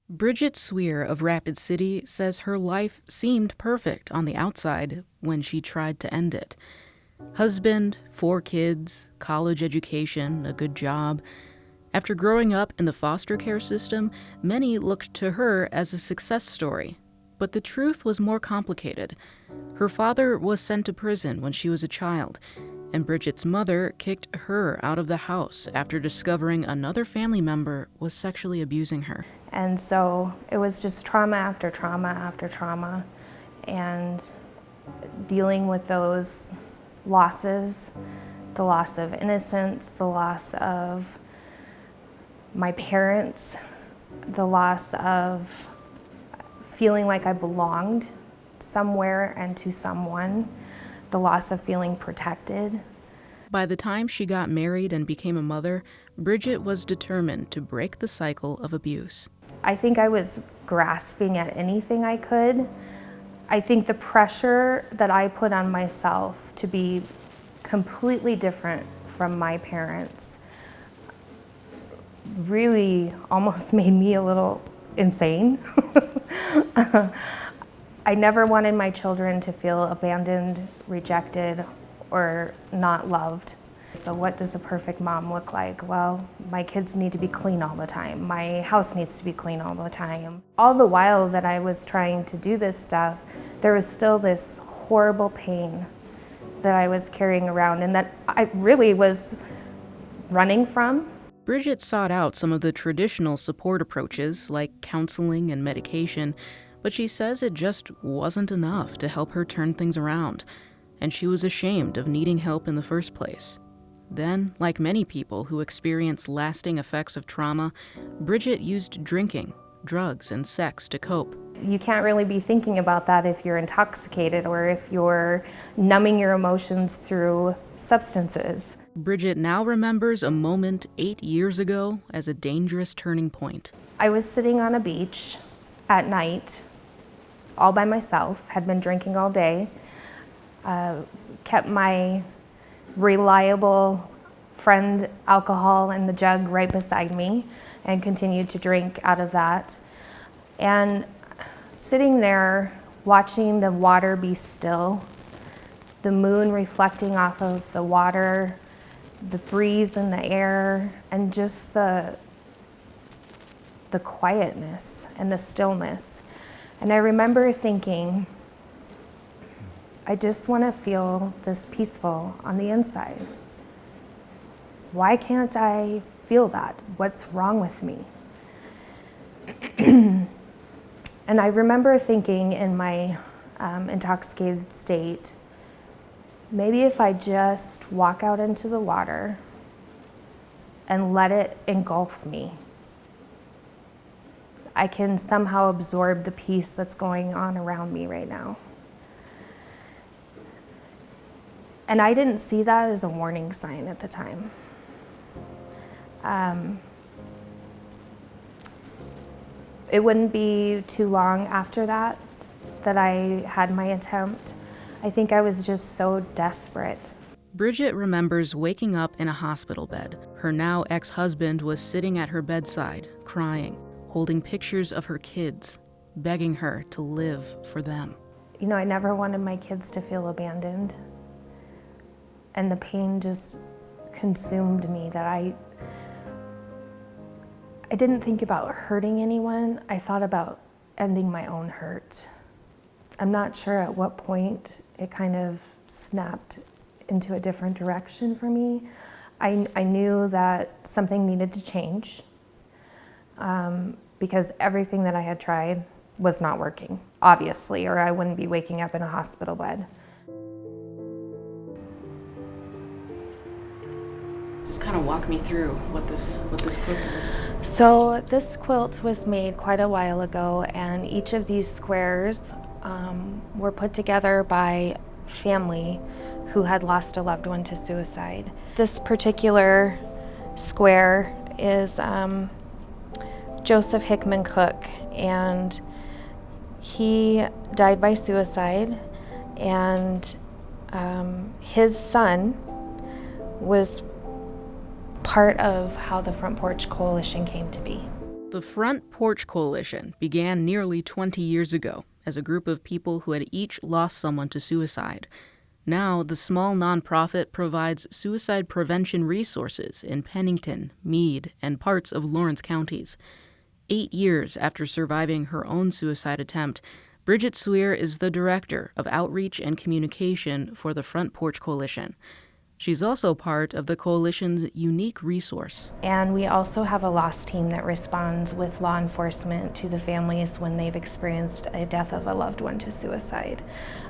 Bridget Swier of Rapid City says her life seemed perfect on the outside when she tried to end it. Husband, 4 kids, college education, a good job. After growing up in the foster care system, many looked to her as a success story. But the truth was more complicated. Her father was sent to prison when she was a child, and Bridget's mother kicked her out of the house after discovering another family member was sexually abusing her. And so it was just trauma after trauma after trauma, and dealing with those losses, the loss of innocence, the loss of my parents, the loss of feeling like I belonged somewhere and to someone, the loss of feeling protected. By the time she got married and became a mother, Bridget was determined to break the cycle of abuse. I think I was grasping at anything I could. I think the pressure that I put on myself to be completely different from my parents really almost made me a little insane. I never wanted my children to feel abandoned, rejected, or not loved. So what does a perfect mom look like? Well, my kids need to be clean all the time. My house needs to be clean all the time. All the while that I was trying to do this stuff, there was still this horrible pain that I was carrying around and that I really was running from. Bridget sought out some of the traditional support approaches like counseling and medication, but she says it just wasn't enough to help her turn things around, and she was ashamed of needing help in the first place. Then, like many people who experience lasting effects of trauma, Bridget used drinking, drugs, and sex to cope. You can't really be thinking about that if you're intoxicated or if you're numbing your emotions through substances. Bridget now remembers a moment 8 years ago as a dangerous turning point. I was sitting on a beach at night, all by myself, had been drinking all day, kept my reliable friend alcohol in the jug right beside me and continued to drink out of that. And sitting there watching the water be still, the moon reflecting off of the water, the breeze in the air, and just the quietness and the stillness. And I remember thinking, I just want to feel this peaceful on the inside. Why can't I feel that? What's wrong with me? And I remember thinking in my intoxicated state, maybe if I just walk out into the water and let it engulf me, I can somehow absorb the peace that's going on around me right now. And I didn't see that as a warning sign at the time. It wouldn't be too long after that I had my attempt. I think I was just so desperate. Bridget remembers waking up in a hospital bed. Her now ex-husband was sitting at her bedside, crying, holding pictures of her kids, begging her to live for them. You know, I never wanted my kids to feel abandoned. And the pain just consumed me that I didn't think about hurting anyone. I thought about ending my own hurt. I'm not sure at what point it kind of snapped into a different direction for me. I knew that something needed to change because everything that I had tried was not working, obviously, or I wouldn't be waking up in a hospital bed. Just kind of walk me through what this quilt is. So this quilt was made quite a while ago, and each of these squares were put together by family who had lost a loved one to suicide. This particular square is Joseph Hickman Cook, and he died by suicide, and his son was part of how the Front Porch Coalition came to be. The The Front Porch Coalition began nearly 20 years ago as a group of people who had each lost someone to suicide. Now, the small nonprofit provides suicide prevention resources in Pennington, Meade, and parts of Lawrence counties. 8 years after surviving her own suicide attempt, Bridget Swier is the director of outreach and communication for the Front Porch Coalition. She's also part of the coalition's unique resource. And we also have a loss team that responds with law enforcement to the families when they've experienced a death of a loved one to suicide.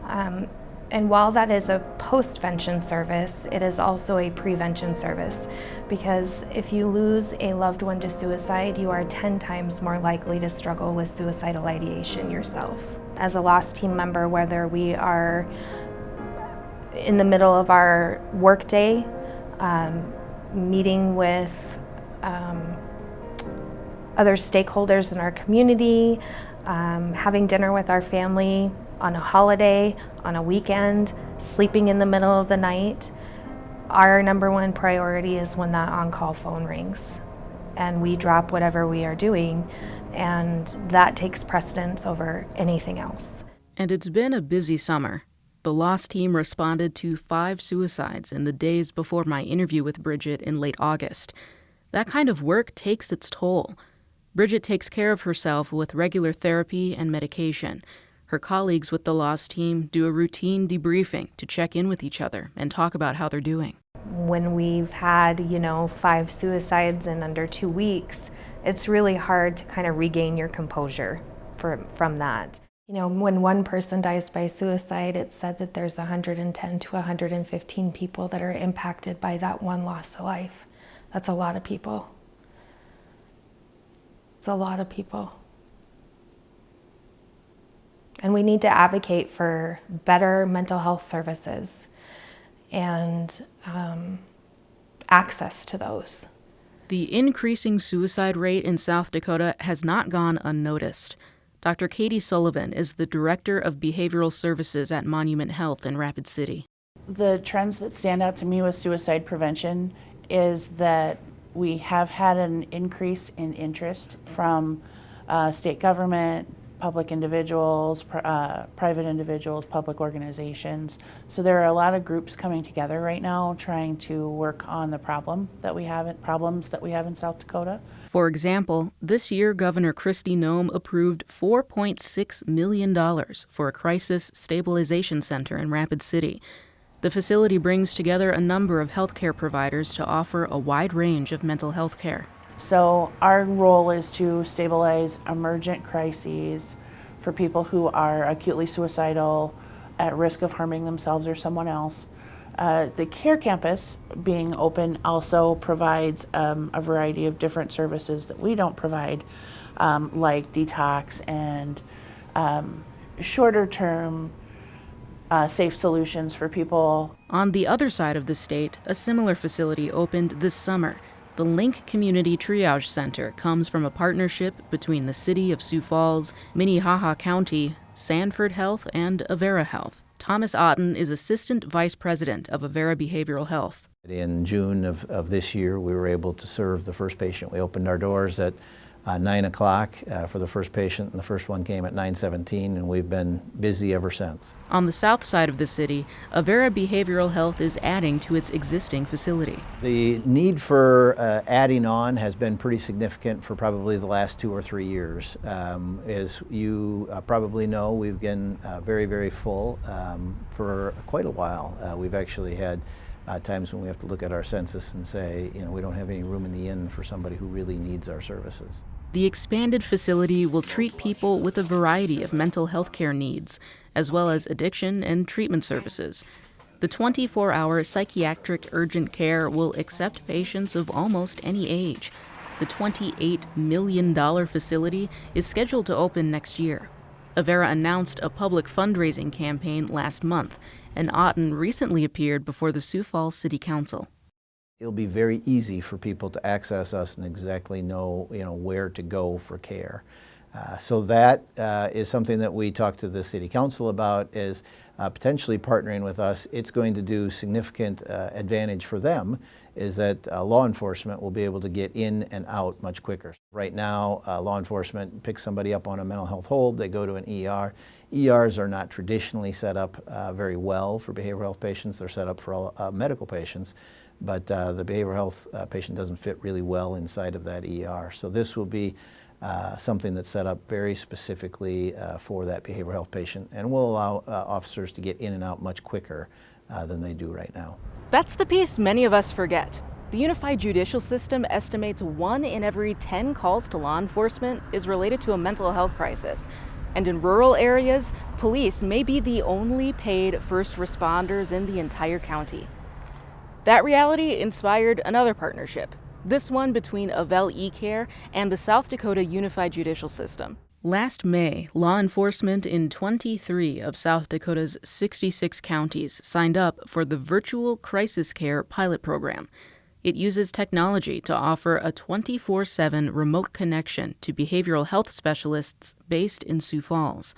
And while that is a postvention service, it is also a prevention service, because if you lose a loved one to suicide, you are 10 times more likely to struggle with suicidal ideation yourself. As a loss team member, whether we are in the middle of our workday, meeting with other stakeholders in our community, having dinner with our family on a holiday, on a weekend, sleeping in the middle of the night, our number one priority is when that on-call phone rings. And we drop whatever we are doing, and that takes precedence over anything else. And it's been a busy summer. The loss team responded to 5 suicides in the days before my interview with Bridget in late August. That kind of work takes its toll. Bridget takes care of herself with regular therapy and medication. Her colleagues with the loss team do a routine debriefing to check in with each other and talk about how they're doing. When we've had, 5 suicides in under 2 weeks, it's really hard to kind of regain your composure from that. When one person dies by suicide, it's said that there's 110 to 115 people that are impacted by that one loss of life. That's a lot of people. It's a lot of people. And we need to advocate for better mental health services and access to those. The increasing suicide rate in South Dakota has not gone unnoticed. Dr. Katie Sullivan is the Director of Behavioral Services at Monument Health in Rapid City. The trends that stand out to me with suicide prevention is that we have had an increase in interest from state government, public individuals, private individuals, public organizations. So there are a lot of groups coming together right now trying to work on the problems that we have in South Dakota. For example, this year Governor Kristi Noem approved $4.6 million for a crisis stabilization center in Rapid City. The facility brings together a number of healthcare providers to offer a wide range of mental health care. So our role is to stabilize emergent crises for people who are acutely suicidal, at risk of harming themselves or someone else. The care campus being open also provides a variety of different services that we don't provide, like detox and shorter term safe solutions for people. On the other side of the state, a similar facility opened this summer. The Link Community Triage Center comes from a partnership between the city of Sioux Falls, Minnehaha County, Sanford Health, and Avera Health. Thomas Otten is Assistant Vice President of Avera Behavioral Health. In June of this year, we were able to serve the first patient. We opened our doors at 9 o'clock for the first patient, and the first one came at 9:17, and we've been busy ever since. On the south side of the city, Avera Behavioral Health is adding to its existing facility. The need for adding on has been pretty significant for probably the last 2 or 3 years. As you probably know, we've been very, very full for quite a while. We've actually had times when we have to look at our census and say, we don't have any room in the inn for somebody who really needs our services. The expanded facility will treat people with a variety of mental health care needs, as well as addiction and treatment services. The 24-hour psychiatric urgent care will accept patients of almost any age. The $28 million facility is scheduled to open next year. Avera announced a public fundraising campaign last month, and Otten recently appeared before the Sioux Falls City Council. It'll be very easy for people to access us and exactly know, where to go for care. So that is something that we talked to the City Council about, is potentially partnering with us. It's going to do significant advantage for them, is that law enforcement will be able to get in and out much quicker. Right now, law enforcement picks somebody up on a mental health hold, they go to an ER. ERs are not traditionally set up very well for behavioral health patients. They're set up for all, medical patients, but the behavioral health patient doesn't fit really well inside of that ER. So this will be something that's set up very specifically for that behavioral health patient, and will allow officers to get in and out much quicker than they do right now. That's the piece many of us forget. The unified judicial system estimates 1 in every 10 calls to law enforcement is related to a mental health crisis. And in rural areas, police may be the only paid first responders in the entire county. That reality inspired another partnership, this one between Avell eCare and the South Dakota Unified Judicial System. Last May, law enforcement in 23 of South Dakota's 66 counties signed up for the Virtual Crisis Care pilot program. It uses technology to offer a 24/7 remote connection to behavioral health specialists based in Sioux Falls.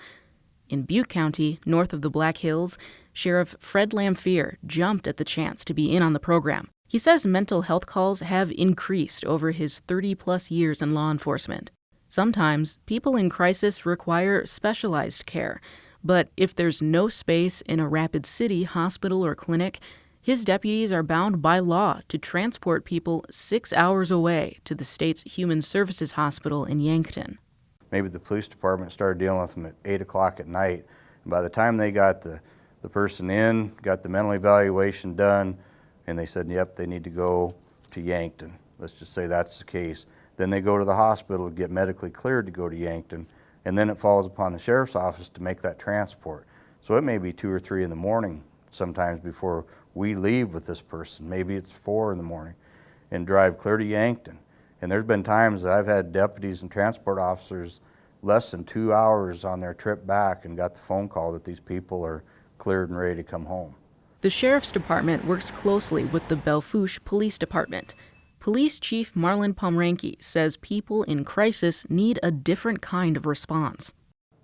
In Butte County, north of the Black Hills, Sheriff Fred Lamphere jumped at the chance to be in on the program. He says mental health calls have increased over his 30-plus years in law enforcement. Sometimes, people in crisis require specialized care, but if there's no space in a Rapid City hospital or clinic, his deputies are bound by law to transport people 6 hours away to the state's Human Services Hospital in Yankton. Maybe the police department started dealing with them at 8 o'clock at night, and by the time they got the person in, got the mental evaluation done, and they said, yep, they need to go to Yankton. Let's just say that's the case. Then they go to the hospital to get medically cleared to go to Yankton, and then it falls upon the sheriff's office to make that transport. So it may be 2 or 3 in the morning sometimes before we leave with this person. Maybe it's 4 in the morning, and drive clear to Yankton. And there's been times that I've had deputies and transport officers less than 2 hours on their trip back and got the phone call that these people are cleared and ready to come home. The Sheriff's Department works closely with the Belle Fourche Police Department. Police Chief Marlon Pomranke says people in crisis need a different kind of response.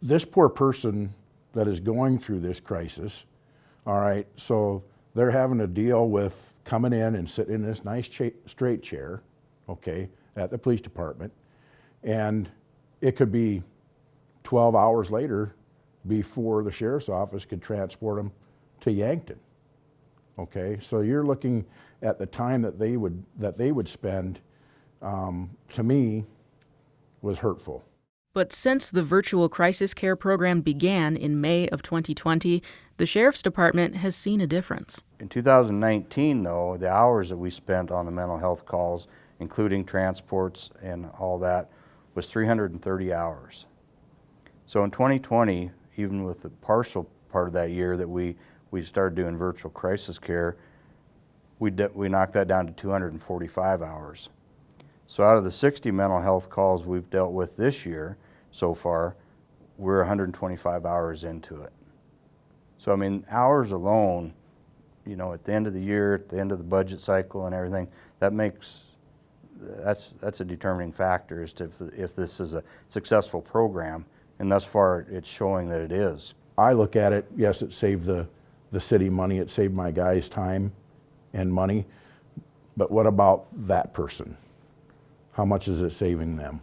This poor person that is going through this crisis, all right, so they're having to deal with coming in and sitting in this nice straight chair, okay, at the police department, and it could be 12 hours later before the sheriff's office could transport them to Yankton. Okay, so you're looking at the time that they would spend, to me, was hurtful. But since the virtual crisis care program began in May of 2020, the Sheriff's Department has seen a difference. In 2019, though, the hours that we spent on the mental health calls, including transports and all that, was 330 hours. So in 2020, even with the partial part of that year that we started doing virtual crisis care, we knocked that down to 245 hours. So out of the 60 mental health calls we've dealt with this year so far, we're 125 hours into it. So I mean, hours alone, you know, at the end of the year, at the end of the budget cycle and everything, that's a determining factor as to if this is a successful program, and thus far it's showing that it is. I look at it, yes, it saved the city money, it saved my guys time and money, but what about that person? How much is it saving them?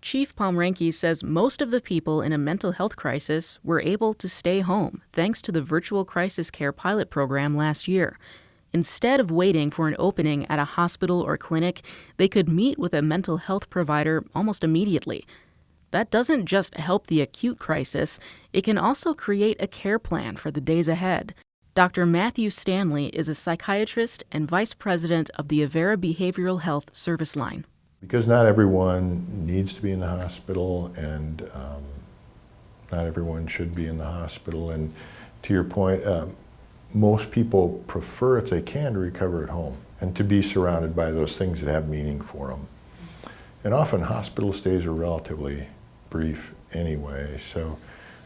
Chief Pomranke says most of the people in a mental health crisis were able to stay home thanks to the virtual crisis care pilot program last year. Instead of waiting for an opening at a hospital or clinic, they could meet with a mental health provider almost immediately. That doesn't just help the acute crisis, it can also create a care plan for the days ahead. Dr. Matthew Stanley is a psychiatrist and vice president of the Avera Behavioral Health Service Line. Because not everyone needs to be in the hospital, and not everyone should be in the hospital. And to your point, most people prefer, if they can, to recover at home and to be surrounded by those things that have meaning for them. And often hospital stays are relatively brief anyway. So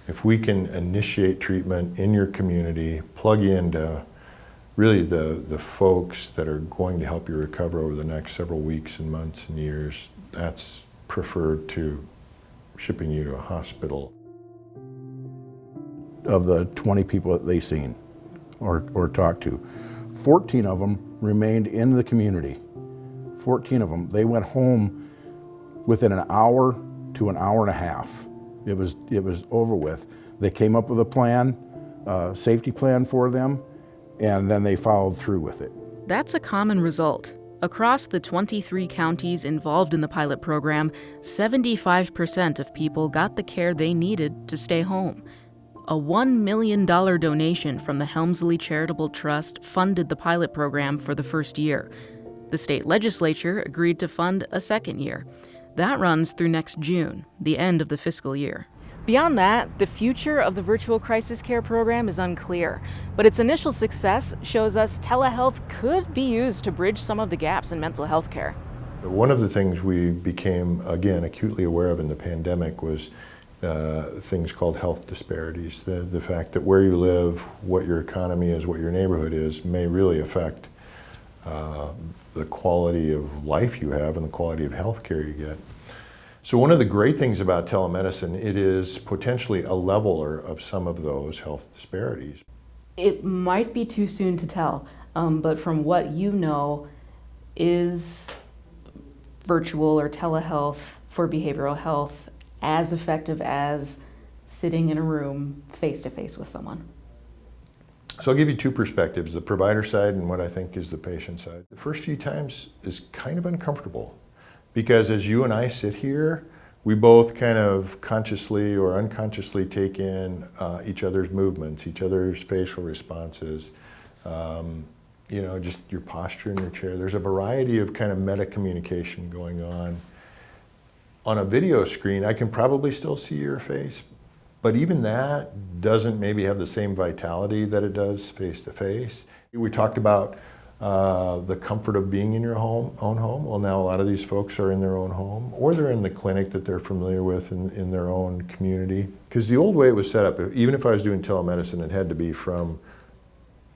if we can initiate treatment in your community, plug into really the folks that are going to help you recover over the next several weeks and months and years, that's preferred to shipping you to a hospital. Of the 20 people that they seen or talked to, 14 of them remained in the community. 14 of them, they went home within an hour to an hour and a half. It was over with. They came up with a plan, safety plan for them, and then they followed through with it. That's a common result. Across the 23 counties involved in the pilot program, 75% of people got the care they needed to stay home. A $1 million donation from the Helmsley Charitable Trust funded the pilot program for the first year. The state legislature agreed to fund a second year. That runs through next June, the end of the fiscal year. Beyond that, the future of the virtual crisis care program is unclear, but its initial success shows us telehealth could be used to bridge some of the gaps in mental health care. One of the things we became, again, acutely aware of in the pandemic was things called health disparities. The fact that where you live, what your economy is, what your neighborhood is, may really affect the quality of life you have and the quality of health care you get. So one of the great things about telemedicine, it is potentially a leveler of some of those health disparities. It might be too soon to tell, but from what you know, is virtual or telehealth for behavioral health as effective as sitting in a room face-to-face with someone? So I'll give you two perspectives, the provider side and what I think is the patient side. The first few times is kind of uncomfortable because as you and I sit here, we both kind of consciously or unconsciously take in each other's movements, each other's facial responses, just your posture in your chair. There's a variety of kind of meta communication going on. On a video screen, I can probably still see your face, but even that doesn't maybe have the same vitality that it does face to face. We talked about the comfort of being in your own home. Well, now a lot of these folks are in their own home, or they're in the clinic that they're familiar with in their own community. Because the old way it was set up, even if I was doing telemedicine, it had to be from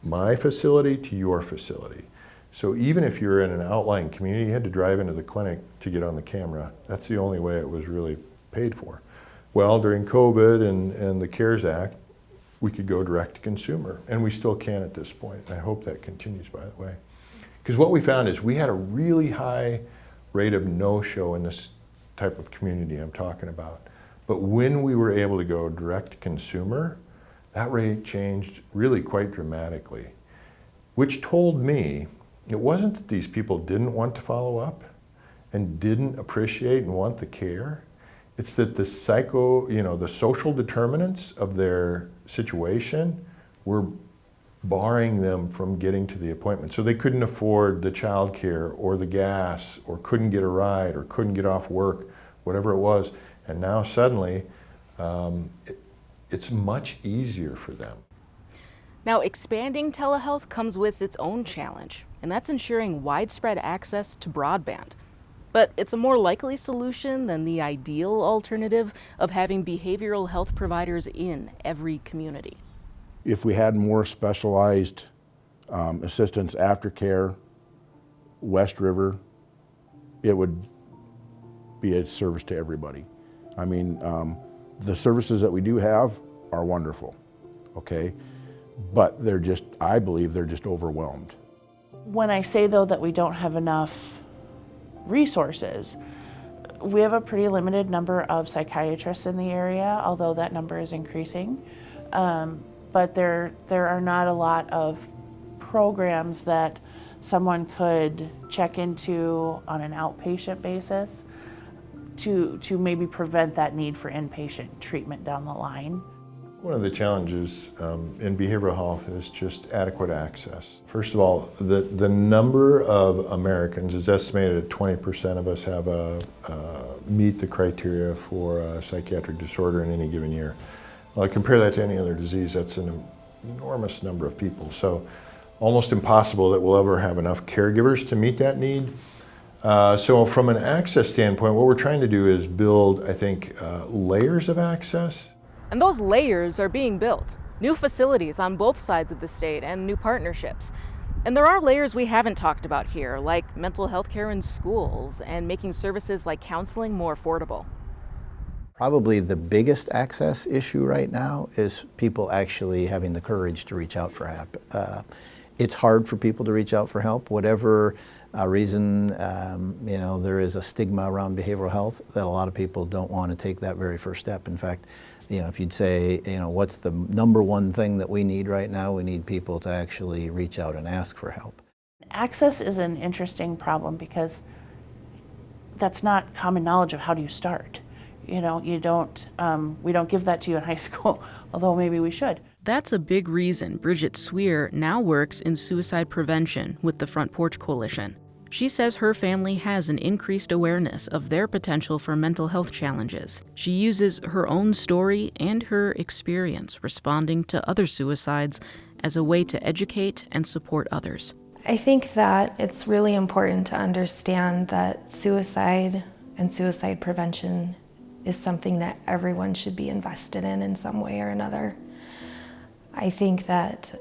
my facility to your facility. So even if you're in an outlying community, you had to drive into the clinic to get on the camera. That's the only way it was really paid for. Well, during COVID and the CARES Act, we could go direct to consumer, and we still can at this point. I hope that continues, by the way. Because what we found is we had a really high rate of no-show in this type of community I'm talking about. But when we were able to go direct to consumer, that rate changed really quite dramatically, which told me it wasn't that these people didn't want to follow up and didn't appreciate and want the care. It's that the the social determinants of their situation were barring them from getting to the appointment. So they couldn't afford the child care or the gas or couldn't get a ride or couldn't get off work, whatever it was. And now suddenly, it's much easier for them. Now, expanding telehealth comes with its own challenge, and that's ensuring widespread access to broadband. But it's a more likely solution than the ideal alternative of having behavioral health providers in every community. If we had more specialized assistance, aftercare, West River, it would be a service to everybody. I mean, the services that we do have are wonderful, okay? But I believe they're just overwhelmed. When I say though that we don't have enough resources, we have a pretty limited number of psychiatrists in the area, although that number is increasing. But there are not a lot of programs that someone could check into on an outpatient basis to maybe prevent that need for inpatient treatment down the line. One of the challenges in behavioral health is just adequate access. First of all, the number of Americans is estimated at 20% of us have meet the criteria for a psychiatric disorder in any given year. Well, compare that to any other disease, that's an enormous number of people. So almost impossible that we'll ever have enough caregivers to meet that need. So from an access standpoint, what we're trying to do is build, I think, layers of access. And those layers are being built. New facilities on both sides of the state and new partnerships. And there are layers we haven't talked about here, like mental health care in schools and making services like counseling more affordable. Probably the biggest access issue right now is people actually having the courage to reach out for help. It's hard for people to reach out for help, whatever reason, there is a stigma around behavioral health that a lot of people don't want to take that very first step. In fact, if you'd say, what's the number one thing that we need right now? We need people to actually reach out and ask for help. Access is an interesting problem because that's not common knowledge of how do you start. We don't give that to you in high school, although maybe we should. That's a big reason Bridget Swier now works in suicide prevention with the Front Porch Coalition. She says her family has an increased awareness of their potential for mental health challenges. She uses her own story and her experience responding to other suicides as a way to educate and support others. I think that it's really important to understand that suicide and suicide prevention is something that everyone should be invested in some way or another. I think that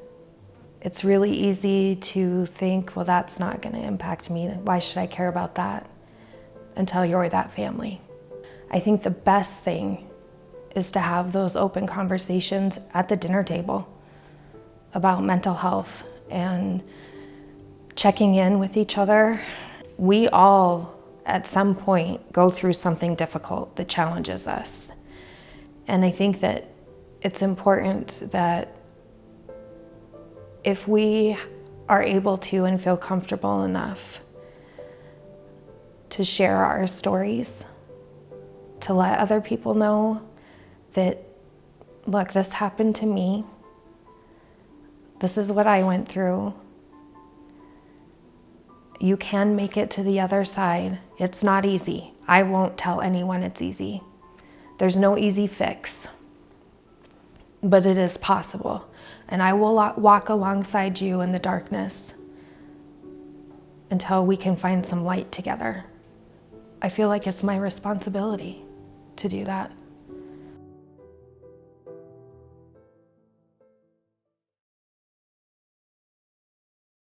it's really easy to think, well, that's not going to impact me. Why should I care about that? Until you're that family. I think the best thing is to have those open conversations at the dinner table about mental health and checking in with each other. We all, at some point, go through something difficult that challenges us. And I think that it's important that if we are able to and feel comfortable enough to share our stories, to let other people know that, look, this happened to me. This is what I went through. You can make it to the other side. It's not easy. I won't tell anyone it's easy. There's no easy fix, but it is possible. And I will walk alongside you in the darkness until we can find some light together. I feel like it's my responsibility to do that.